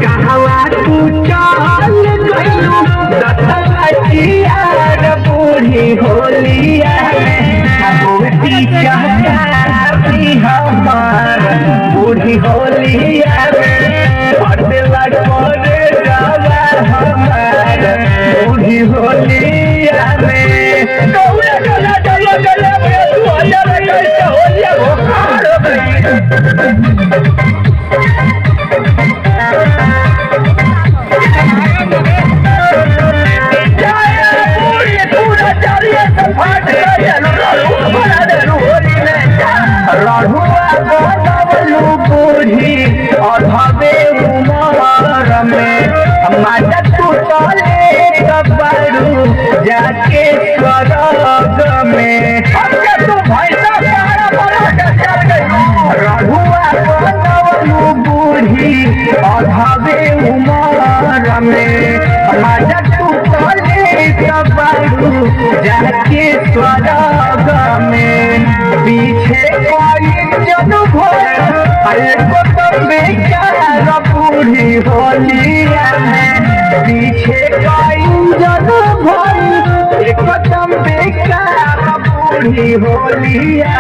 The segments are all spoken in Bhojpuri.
कहवा तू चल गइलू दतलाचियार बूढ़ी होलिया होती चहकारी हमार बूढ़ी होलिया पड़ला करे जावा हमार बूढ़ी होलिया गौरा गला चलो गले में तू होलिया रे कैसे होलिया हो खाड़ रहुआ बनवलू बूढ़ी अधबे उमर में माता तू चले कबारू जाके स्वर्ग में तू भैसा रहुआ बनवलू बूढ़ी अधबे उमर में माता तू चले कबारू जाके स्वर्ग में पीछे जन बेचारा बूढ़ी होलिया पीछे जन एकदम बेचारा बूढ़ी होलिया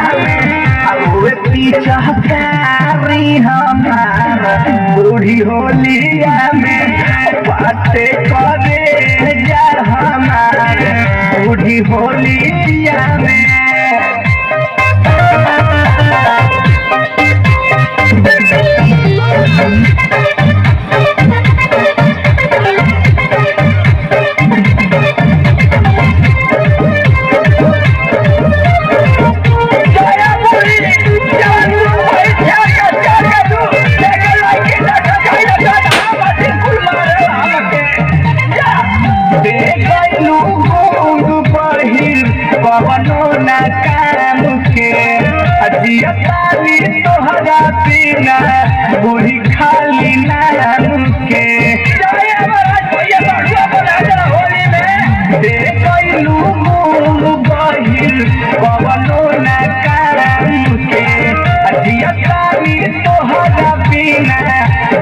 पीछा कारी हमारा बूढ़ी होलिया में बातें करे जा हमारा बूढ़ी होलिया में पवनो न काम के अजियतानी तोहरा बिना बूढ़ी खाली नाम के होली में देखलू मूल बहिर पवनो न काम के अजियतानी तोहरा बिना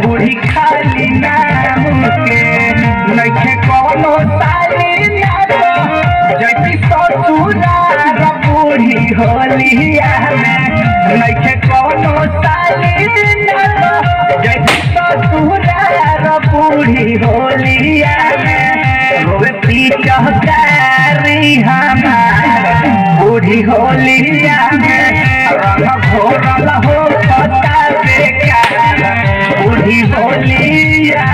बूढ़ी खाली नाम के नइखे कौनो साली जैसी ससुरार बूढ़ी होलिया नइखे कौनो साली जैसी ससुरार बूढ़ी होलिया चहकारी हमार बूढ़ी होलिया रंग घोरल हो पता बेकार बूढ़ी होलिया